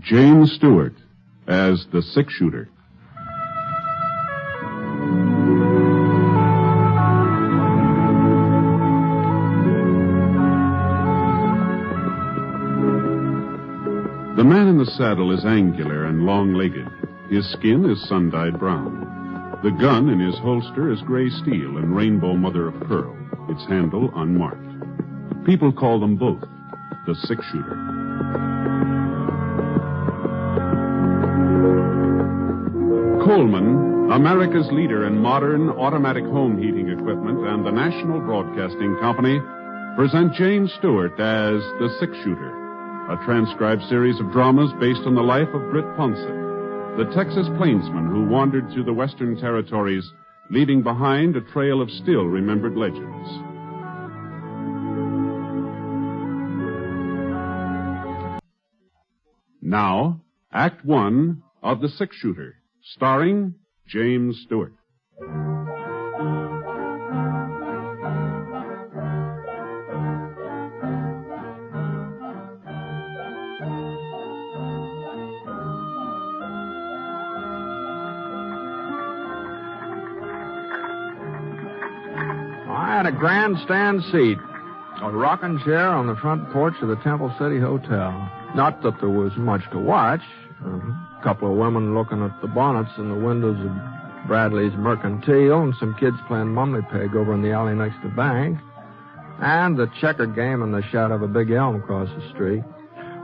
James Stewart as the six-shooter. The man in the saddle is angular and long-legged. His skin is sun-dyed brown. The gun in his holster is gray steel and rainbow mother of pearl, its handle unmarked. People call them both the six-shooter. Coleman, America's leader in modern automatic home heating equipment, and the National Broadcasting Company present James Stewart as the six-shooter, a transcribed series of dramas based on the life of Britt Ponset, the Texas plainsman who wandered through the Western Territories, leaving behind a trail of still-remembered legends. Now, Act One of The Six-Shooter, starring James Stewart. I had a grandstand seat, a rocking chair on the front porch of the Temple City Hotel. Not that there was much to watch. A couple of women looking at the bonnets in the windows of Bradley's Mercantile, and some kids playing mummy peg over in the alley next to the bank, and the checker game in the shadow of a big elm across the street.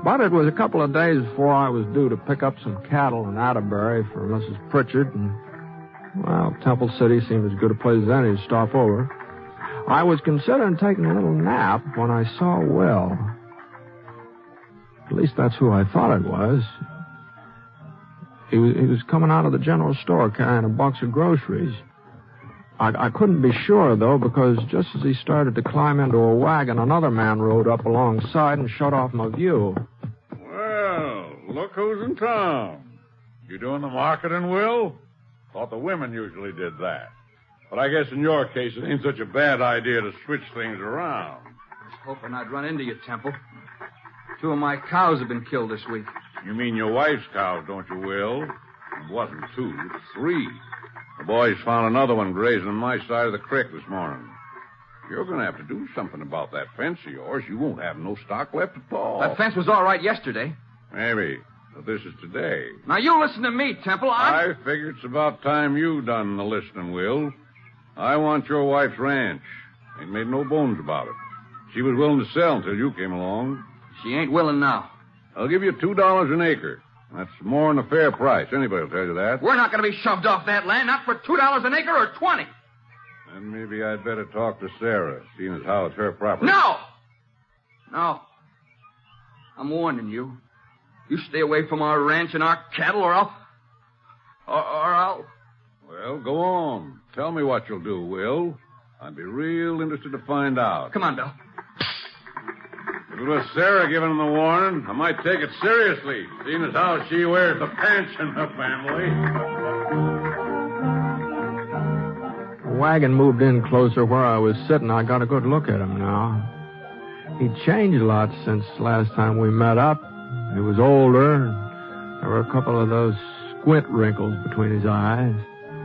But it was a couple of days before I was due to pick up some cattle in Atterbury for Mrs. Pritchard, and, well, Temple City seemed as good a place as any to stop over. I was considering taking a little nap when I saw Will. At least that's who I thought it was. He was coming out of the general store carrying a box of groceries. I couldn't be sure, though, because just as he started to climb into a wagon, another man rode up alongside and shut off my view. Well, look who's in town. You doing the marketing, Will? Thought the women usually did that. But I guess in your case, it ain't such a bad idea to switch things around. I was hoping I'd run into you, Temple. 2 of my cows have been killed this week. You mean your wife's cows, don't you, Will? It wasn't 2, 3. The boys found another one grazing on my side of the creek this morning. You're going to have to do something about that fence of yours. You won't have no stock left at all. That fence was all right yesterday. Maybe. But this is today. Now, you listen to me, Temple. I figure it's about time you done the listening, Will. I want your wife's ranch. Ain't made no bones about it. She was willing to sell until you came along. She ain't willing now. I'll give you $2 an acre. That's more than a fair price. Anybody will tell you that. We're not going to be shoved off that land, not for $2 an acre or 20. Then maybe I'd better talk to Sarah, seeing as how it's her property. No. I'm warning you. You stay away from our ranch and our cattle, or I'll... Well, go on. Tell me what you'll do, Will. I'd be real interested to find out. Come on, Bill. If it was Sarah giving him the warning, I might take it seriously, seeing as how she wears the pants in the family. The wagon moved in closer where I was sitting. I got a good look at him now. He'd changed a lot since last time we met up. He was older. There were a couple of those squint wrinkles between his eyes.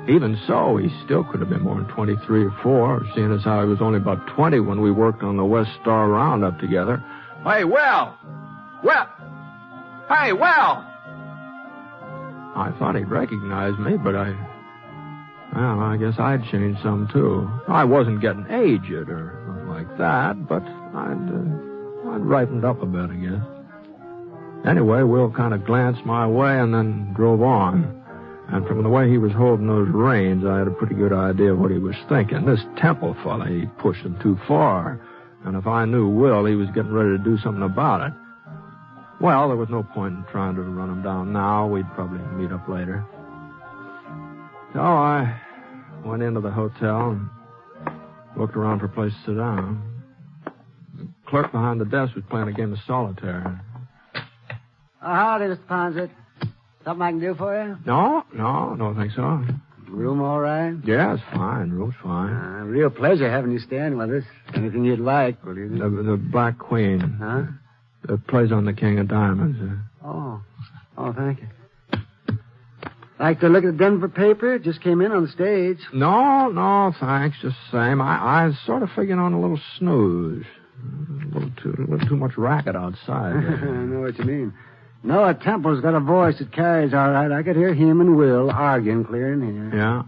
Even so, he still could have been more than 23 or 4, seeing as how he was only about 20 when we worked on the West Star Roundup together. Hey, Will! Hey, Will! I thought he'd recognize me, but I guess I'd changed some, too. I wasn't getting aged or nothing like that, but I'd ripened up a bit, I guess. Anyway, Will kind of glanced my way and then drove on. And from the way he was holding those reins, I had a pretty good idea of what he was thinking. This Temple fella, he pushed him too far. And if I knew Will, he was getting ready to do something about it. Well, there was no point in trying to run him down now. We'd probably meet up later. So I went into the hotel and looked around for a place to sit down. The clerk behind the desk was playing a game of solitaire. Howdy, Mr. Ponset. Something I can do for you? No, don't think so. Room all right? Yeah, it's fine. Room's fine. Real pleasure having you staying with us. Anything you'd like, will you? The Black Queen. Huh? It plays on the King of Diamonds. Oh. thank you. Like to look at the Denver paper? Just came in on the stage. No, thanks. Just the same. I was sort of figuring on a little snooze. A little too much racket outside. I know what you mean. Noah Temple's got a voice that carries all right. I could hear him and Will arguing clear in here. Yeah?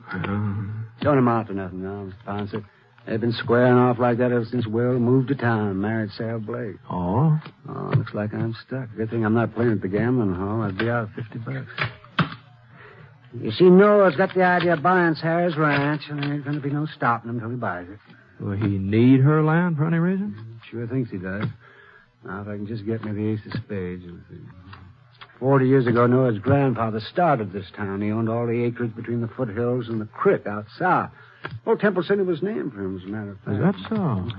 Don't amount to nothing now, Mr. Ponset. They've been squaring off like that ever since Will moved to town and married Sarah Blake. Oh? Oh, looks like I'm stuck. Good thing I'm not playing at the gambling hall. I'd be out $50. You see, Noah's got the idea of buying Sarah's ranch, and there ain't going to be no stopping him until he buys it. Will he need her land for any reason? Sure thinks he does. Now, if I can just get me the ace of spades. 40 years ago, Noah's grandfather started this town. He owned all the acreage between the foothills and the creek out south. Old Temple City was named for him, as a matter of fact. Is that so?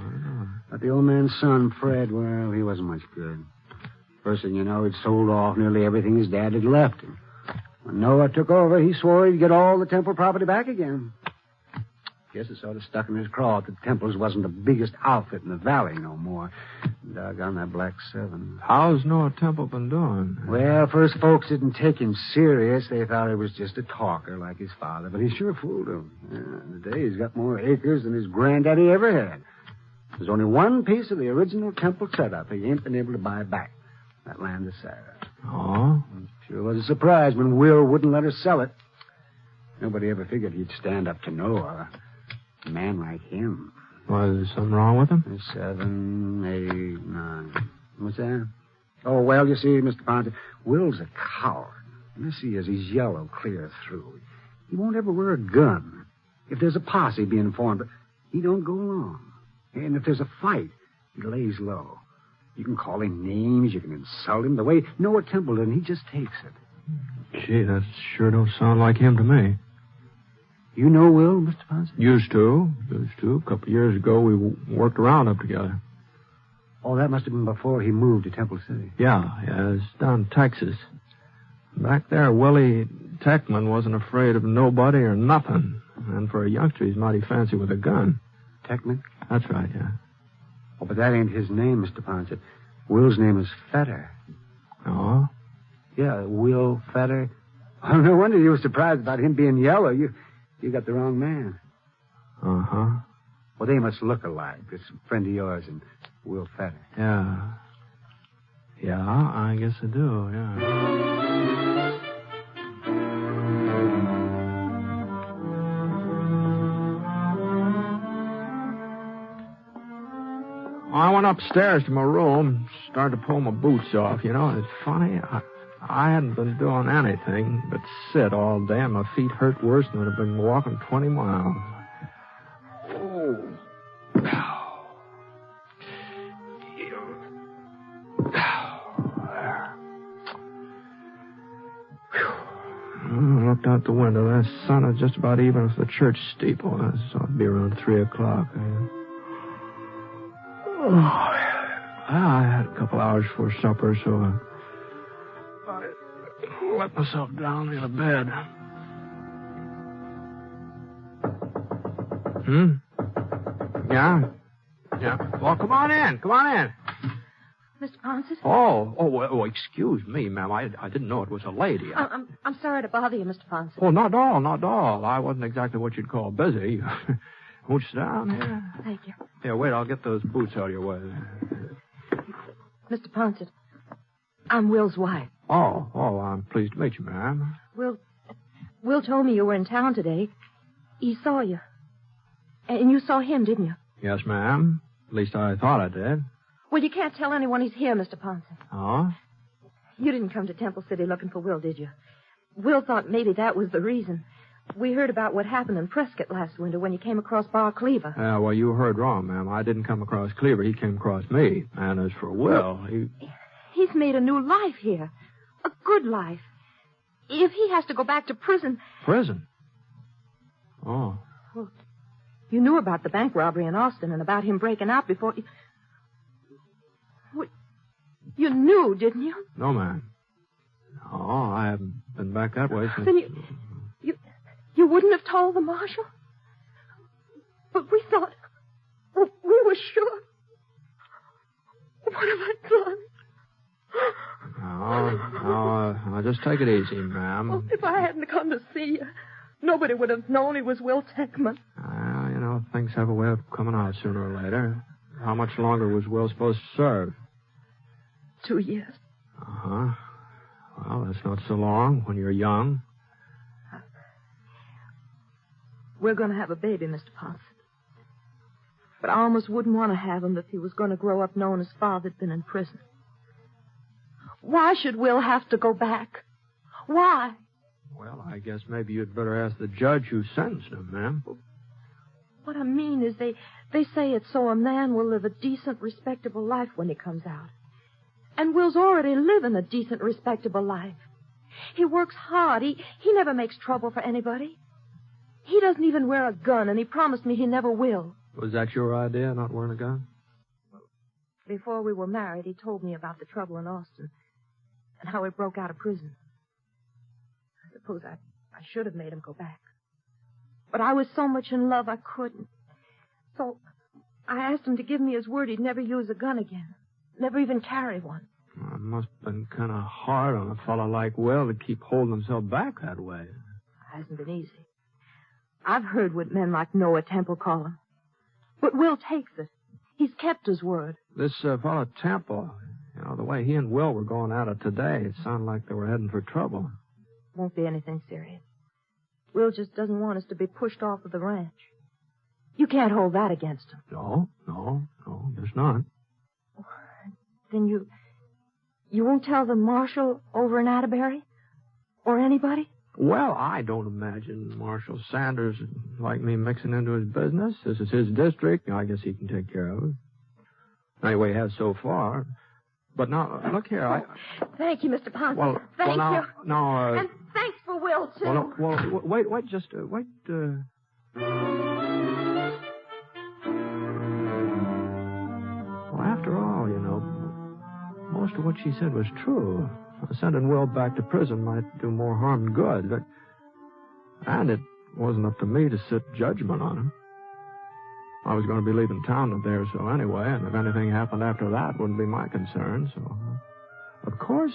But the old man's son, Fred, well, he wasn't much good. First thing you know, he'd sold off nearly everything his dad had left him. When Noah took over, he swore he'd get all the Temple property back again. Guess it sort of stuck in his craw that the Temples wasn't the biggest outfit in the valley no more. Doggone that Black Seven. How's Noah Temple been doing? Well, first folks didn't take him serious. They thought he was just a talker like his father, but he sure fooled them. Today he's got more acres than his granddaddy ever had. There's only one piece of the original Temple setup he ain't been able to buy back. That land of Sarah. Oh? Sure was a surprise when Will wouldn't let her sell it. Nobody ever figured he'd stand up to Noah. A man like him. Well, is there something wrong with him? 7, 8, 9. What's that? Oh, well, you see, Mr. Ponset, Will's a coward. Yes, he is. He's yellow clear through. He won't ever wear a gun. If there's a posse being formed, but he don't go along. And if there's a fight, he lays low. You can call him names, you can insult him. The way Noah Temple did, he just takes it. Gee, that sure don't sound like him to me. You know Will, Mr. Ponset? Used to. A couple of years ago, we worked around up together. Oh, that must have been before he moved to Temple City. Yeah, it's down in Texas. Back there, Willie Techman wasn't afraid of nobody or nothing. And for a youngster, he's mighty fancy with a gun. Techman? That's right, yeah. Oh, but that ain't his name, Mr. Ponset. Will's name is Fetter. Oh? Yeah, Will Fetter. Oh, no wonder you were surprised about him being yellow. You got the wrong man. Uh-huh. Well, they must look alike. This friend of yours and Will Fetter. Yeah. Yeah, I guess I do, yeah. I went upstairs to my room, started to pull my boots off. You know, it's funny. I hadn't been doing anything but sit all day, and my feet hurt worse than I've been walking 20 miles. Oh. I looked out the window. The sun was just about even with the church steeple. So it'd be around 3 o'clock. I had a couple hours before supper, so I let myself down in a bed. Yeah. Well, come on in. Mr. Ponset? Oh, excuse me, ma'am. I didn't know it was a lady. I'm sorry to bother you, Mr. Ponset. Oh, not at all. I wasn't exactly what you'd call busy. Won't you sit down here? Thank you. Here, wait, I'll get those boots out of your way. Mr. Ponset, I'm Will's wife. Oh, I'm pleased to meet you, ma'am. Will told me you were in town today. He saw you. And you saw him, didn't you? Yes, ma'am. At least I thought I did. Well, you can't tell anyone he's here, Mr. Ponset. Oh? You didn't come to Temple City looking for Will, did you? Will thought maybe that was the reason. We heard about what happened in Prescott last winter when you came across Bar Cleaver. Well, you heard wrong, ma'am. I didn't come across Cleaver. He came across me. And as for Will, He's made a new life here. A good life. If he has to go back to prison... Prison? Oh. Well, you knew about the bank robbery in Austin and about him breaking out before... You knew, didn't you? No, ma'am. Oh, I haven't been back that way since... Then you wouldn't have told the marshal? But we thought... We were sure. What have I done? No, Now just take it easy, ma'am. Well, if I hadn't come to see you, nobody would have known he was Will Techman. Things have a way of coming out sooner or later. How much longer was Will supposed to serve? 2 years. Uh-huh. Well, that's not so long when you're young. We're going to have a baby, Mr. Ponset. But I almost wouldn't want to have him if he was going to grow up knowing his father had been in prison. Why should Will have to go back? Why? Well, I guess maybe you'd better ask the judge who sentenced him, ma'am. What I mean is they say it's so a man will live a decent, respectable life when he comes out. And Will's already living a decent, respectable life. He works hard. He never makes trouble for anybody. He doesn't even wear a gun, and he promised me he never will. Was that your idea, not wearing a gun? Before we were married, he told me about the trouble in Austin and how he broke out of prison. I suppose I should have made him go back. But I was so much in love I couldn't. So I asked him to give me his word he'd never use a gun again. Never even carry one. Well, it must have been kind of hard on a fellow like Will to keep holding himself back that way. It hasn't been easy. I've heard what men like Noah Temple call him. But Will takes it. He's kept his word. This fellow Temple, the way he and Will were going at it today, it sounded like they were heading for trouble. Won't be anything serious. Will just doesn't want us to be pushed off of the ranch. You can't hold that against him. No, there's not. Then you won't tell the marshal over in Atterbury? Or anybody? Well, I don't imagine Marshal Sanders would like me mixing into his business. This is his district. I guess he can take care of it. Anyway, he has so far. But now, look here, Thank you, Mr. Ponset. Well, Thank now, you. Now, and thanks for Will, too. Well, wait. Well, after all, most of what she said was true. Sending Will back to prison might do more harm than good. And it wasn't up to me to sit judgment on him. I was going to be leaving town a day or so anyway, and if anything happened after that, it wouldn't be my concern. So, of course,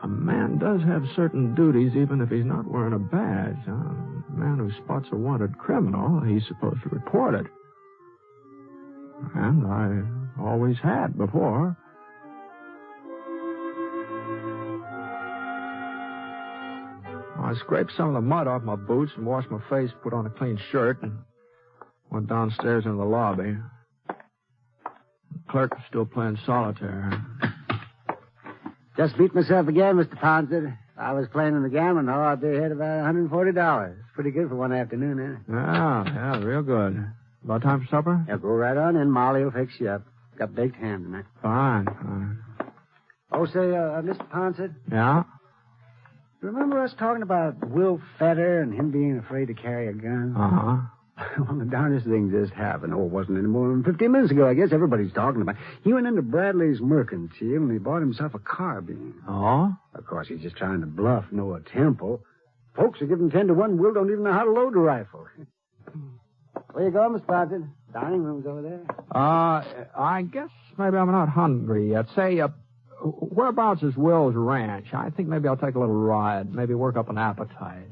a man does have certain duties even if he's not wearing a badge. A man who spots a wanted criminal, he's supposed to report it. And I always had before. I scraped some of the mud off my boots and washed my face, put on a clean shirt, and went downstairs into the lobby. The clerk was still playing solitaire. Just beat myself again, Mr. Ponset. I was playing in the gambling hall. I'd be ahead about $140. Pretty good for one afternoon, eh? Yeah, real good. About time for supper? Yeah, go right on in. Molly will fix you up. Got baked ham tonight. Fine. Oh, say, Mr. Ponset. Yeah? Remember us talking about Will Fetter and him being afraid to carry a gun? Uh-huh. Well, the darndest thing just happened. Oh, it wasn't any more than 15 minutes ago. I guess everybody's talking about it. He went into Bradley's mercantile and he bought himself a carbine. Oh? Of course, he's just trying to bluff Noah Temple. Folks are giving 10 to 1. Will don't even know how to load a rifle. Where you going, Mr. Ponset? Dining room's over there. I guess maybe I'm not hungry yet. Say, whereabouts is Will's ranch? I think maybe I'll take a little ride. Maybe work up an appetite.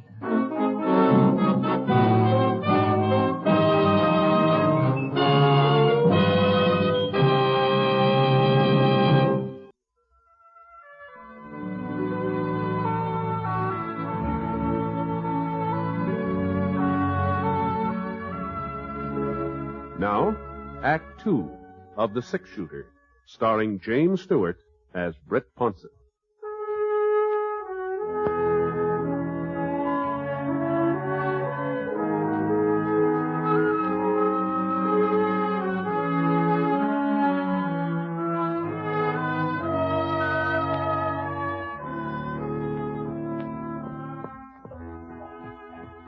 Now, Act 2 of The Six Shooter, starring James Stewart as Britt Ponset.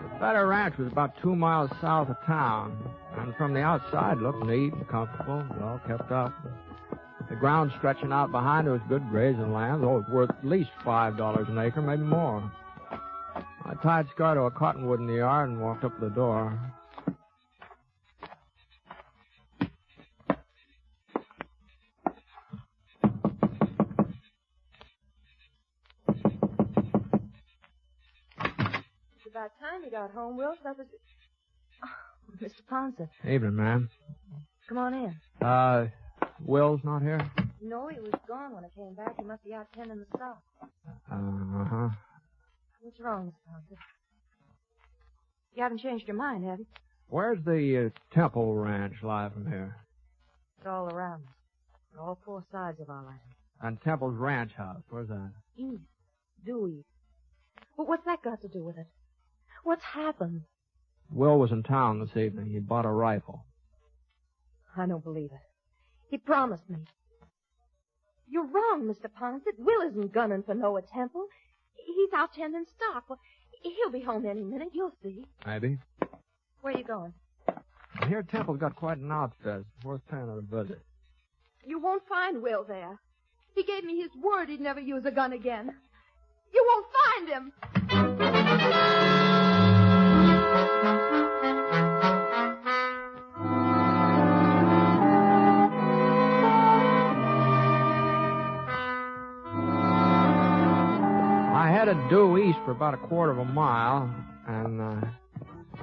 The Fetter Ranch was about 2 miles south of town, and from the outside looked neat and comfortable, well kept up. The ground stretching out behind it was good grazing land, though it was worth at least $5 an acre, maybe more. I tied Scar to a cottonwood in the yard and walked up to the door. about time you got home, Will. That was... Oh, Mr. Ponset. Evening, ma'am. Come on in. Will's not here? No, he was gone when I came back. He must be out tending the stock. Uh-huh. What's wrong, Mr. Ponset? You haven't changed your mind, have you? Where's the Temple Ranch lie from here? It's all around us. On all four sides of our land. And Temple's ranch house, where's that? East. Due east. But what's that got to do with it? What's happened? Will was in town this evening. He bought a rifle. I don't believe it. He promised me. You're wrong, Mr. Ponset. Will isn't gunning for Noah Temple. He's out tending stock. Well, he'll be home any minute. You'll see. Maybe. Where are you going? I hear Temple's got quite an outfit. Worth paying it a visit. You won't find Will there. He gave me his word he'd never use a gun again. You won't find him. I headed due east for about a quarter of a mile, and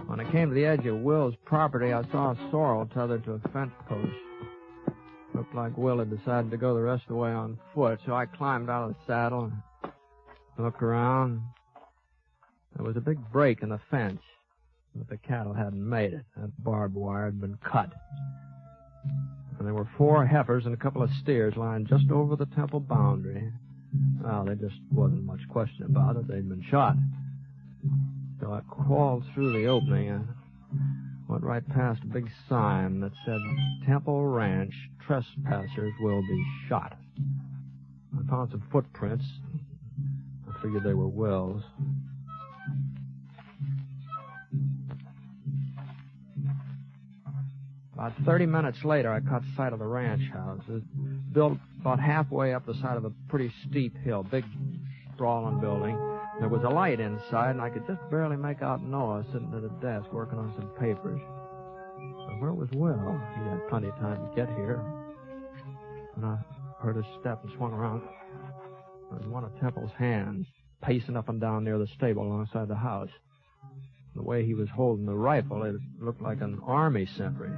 when I came to the edge of Will's property, I saw a sorrel tethered to a fence post. Looked like Will had decided to go the rest of the way on foot, so I climbed out of the saddle and looked around. There was a big break in the fence, but the cattle hadn't made it. That barbed wire had been cut. And there were 4 heifers and a couple of steers lying just over the Temple boundary. Well, there just wasn't much question about it. They'd been shot. So I crawled through the opening and went right past a big sign that said, Temple Ranch, trespassers will be shot. I found some footprints. I figured they were Will's. About 30 minutes later, I caught sight of the ranch house. It was built about halfway up the side of a pretty steep hill, big, sprawling building. There was a light inside, and I could just barely make out Noah sitting at a desk working on some papers. But where was Will? He had plenty of time to get here. And I heard a step and swung around. There was one of Temple's hands pacing up and down near the stable alongside the house. The way he was holding the rifle, it looked like an army sentry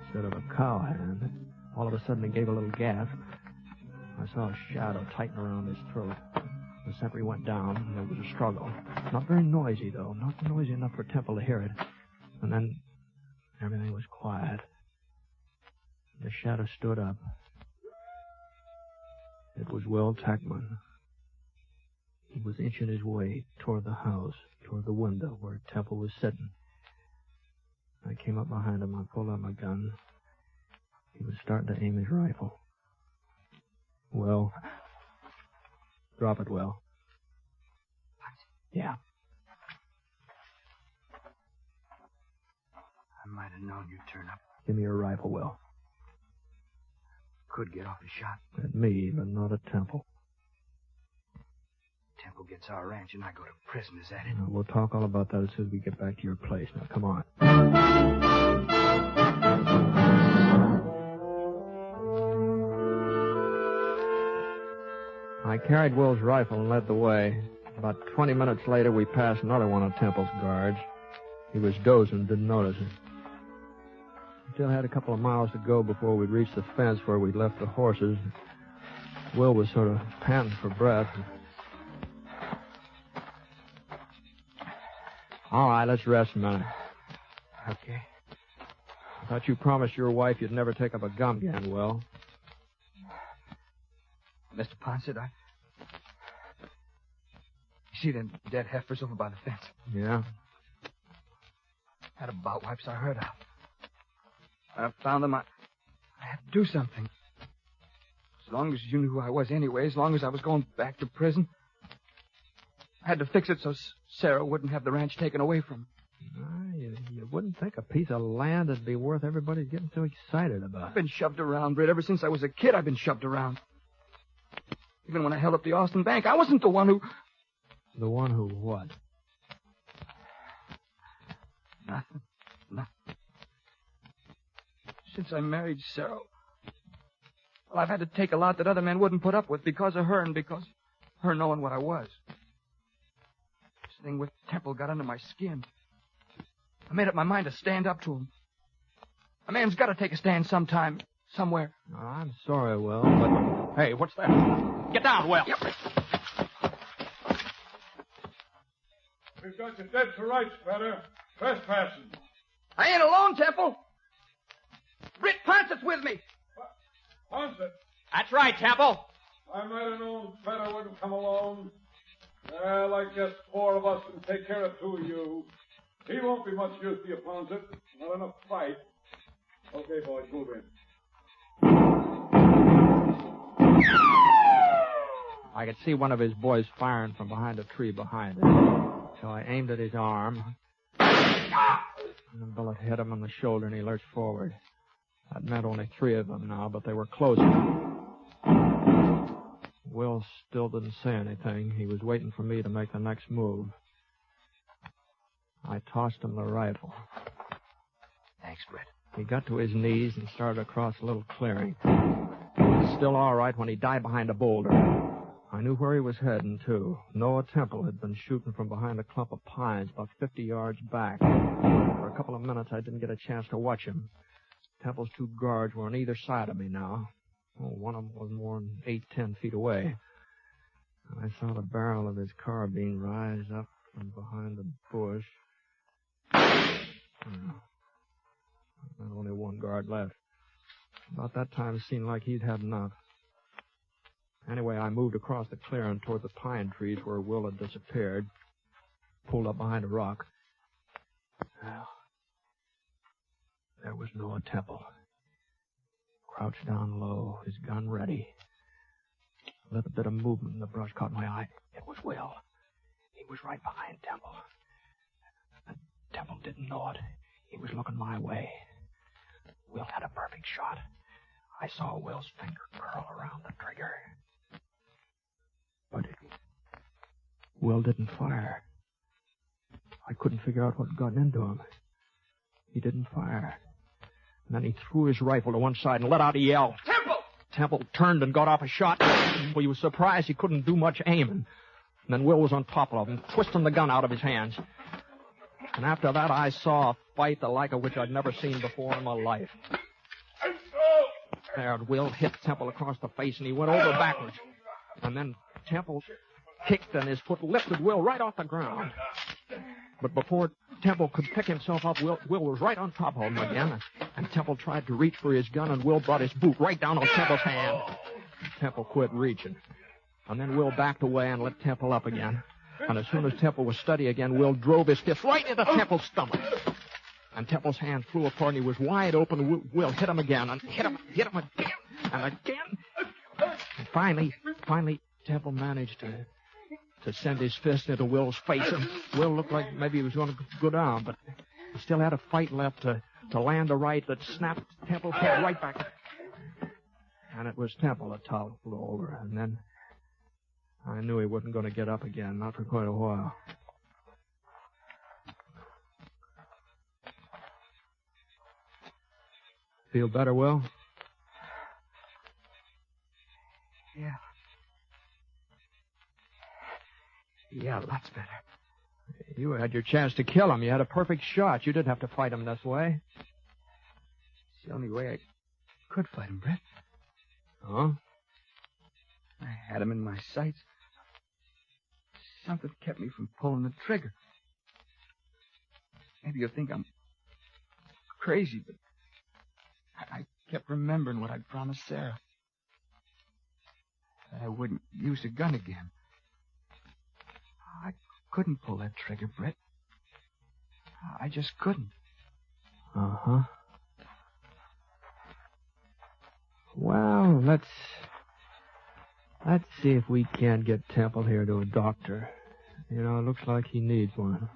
instead of a cowhand. All of a sudden, he gave a little gasp. I saw a shadow tighten around his throat. The sentry went down, and there was a struggle. Not very noisy, though. Not noisy enough for Temple to hear it. And then everything was quiet. The shadow stood up. It was Will Tackman. He was inching his way toward the house, toward the window where Temple was sitting. I came up behind him. I pulled out my gun. He was starting to aim his rifle. Will. Drop it, Will. Yeah. I might have known you'd turn up. Give me your rifle, Will. Could get off a shot. At me, but not at Temple. Temple gets our ranch and I go to prison, is that it? We'll talk all about that as soon as we get back to your place. Now, come on. I carried Will's rifle and led the way. About 20 minutes later, we passed another one of Temple's guards. He was dozing, didn't notice it. Still had a couple of miles to go before we'd reached the fence where we'd left the horses. Will was sort of panting for breath. All right, let's rest a minute. Okay. I thought you promised your wife you'd never take up a gun again, Will. Mr. Ponset, You see them dead heifers over by the fence? Yeah? Had a bout wipes I heard of. I found them. I had to do something. As long as you knew who I was anyway, as long as I was going back to prison, I had to fix it so Sarah wouldn't have the ranch taken away from her. You wouldn't think a piece of land would be worth everybody getting so excited about. I've been shoved around, Britt. Ever since I was a kid, I've been shoved around. Even when I held up the Austin Bank, I wasn't the one who... The one who what? Nothing. Since I married Sarah, well, I've had to take a lot that other men wouldn't put up with because of her and because of her knowing what I was. thing with Temple got under my skin. I made up my mind to stand up to him. A man's got to take a stand sometime, somewhere. I'm sorry, Will, but... Hey, what's that? Get down, Will. Yep. We've got you dead to rights, brother. Trespassing. I ain't alone, Temple. Britt Ponset's with me. Ponset, That's right, Temple. I might have known Feta wouldn't come alone. Well, I guess 4 of us can take care of 2 of you. He won't be much use to you, Ponset. Not enough fight. Okay, boys, move in. I could see one of his boys firing from behind a tree behind him. So I aimed at his arm. And the bullet hit him on the shoulder, and he lurched forward. That meant only 3 of them now, but they were closer. Will still didn't say anything. He was waiting for me to make the next move. I tossed him the rifle. Thanks, Britt. He got to his knees and started across a little clearing. He was still all right when he died behind a boulder. I knew where he was heading, too. Noah Temple had been shooting from behind a clump of pines about 50 yards back. For a couple of minutes, I didn't get a chance to watch him. Temple's 2 guards were on either side of me now. One of them was more than 8-10 feet away. I saw the barrel of his carbine rise up from behind the bush. And only 1 guard left. About that time, it seemed like he'd had enough. Anyway, I moved across the clearing toward the pine trees where Will had disappeared. Pulled up behind a rock. Well, there was Noah Temple. Crouched down low, his gun ready. A little bit of movement in the brush caught my eye. It was Will. He was right behind Temple. And Temple didn't know it. He was looking my way. Will had a perfect shot. I saw Will's finger curl around the trigger. But Will didn't fire. I couldn't figure out what had gotten into him. He didn't fire. And then he threw his rifle to one side and let out a yell. Temple! Temple turned and got off a shot. Well, he was surprised he couldn't do much aiming. And then Will was on top of him, twisting the gun out of his hands. And after that, I saw a fight the like of which I'd never seen before in my life. There, Will hit Temple across the face, and he went over backwards. And then Temple kicked, and his foot lifted Will right off the ground. But before Temple could pick himself up, Will was right on top of him again. And Temple tried to reach for his gun, and Will brought his boot right down on Temple's hand. Temple quit reaching. And then Will backed away and let Temple up again. And as soon as Temple was steady again, Will drove his fist right into Temple's stomach. And Temple's hand flew apart, and he was wide open. Will hit him again, and hit him again, and again. And finally, Temple managed to send his fist into Will's face, and Will looked like maybe he was going to go down, but he still had a fight left to land a right that snapped Temple's head right back. And it was Temple that toppled over, and then I knew he wasn't going to get up again, not for quite a while. Feel better, Will? Yeah. Yeah, lots better. You had your chance to kill him. You had a perfect shot. You didn't have to fight him this way. It's the only way I could fight him, Britt. Huh? I had him in my sights. Something kept me from pulling the trigger. Maybe you'll think I'm crazy, but I kept remembering what I'd promised Sarah. That I wouldn't use a gun again. I couldn't pull that trigger, Britt. I just couldn't. Uh-huh. Well, let's see if we can't get Temple here to a doctor. You know, it looks like he needs one.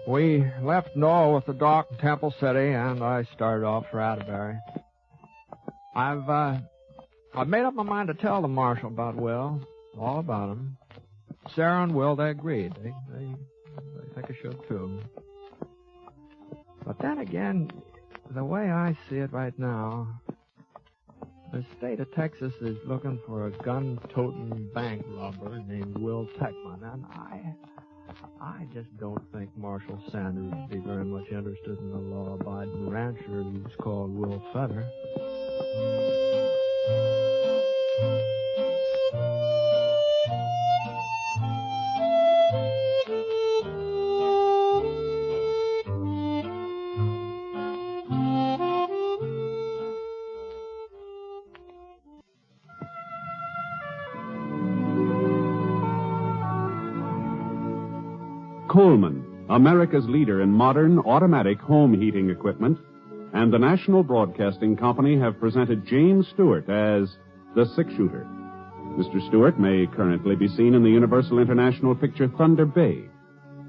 We left Noah with the doc in Temple City, and I started off for Atterbury. I've made up my mind to tell the marshal about Will, all about him. Sarah and Will, they agreed. They think I should, too. But then again, the way I see it right now, the state of Texas is looking for a gun-toting bank robber named Will Techman, and I just don't think Marshal Sanders would be very much interested in a law-abiding rancher who's called Will Fetter. Coleman, America's leader in modern automatic home heating equipment, and the National Broadcasting Company have presented James Stewart as the six-shooter. Mr. Stewart may currently be seen in the Universal International picture Thunder Bay.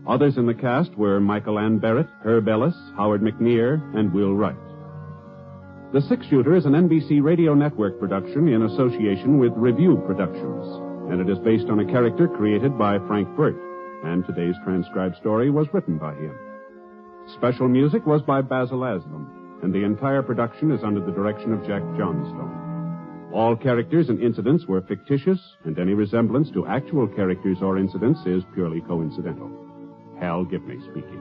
Others in the cast were Michael Ann Barrett, Herb Ellis, Howard McNear, and Will Wright. The Six-Shooter is an NBC Radio Network production in association with Review Productions, and it is based on a character created by Frank Burt, and today's transcribed story was written by him. Special music was by Basil Aslam, and the entire production is under the direction of Jack Johnstone. All characters and incidents were fictitious, and any resemblance to actual characters or incidents is purely coincidental. Hal Gibney speaking.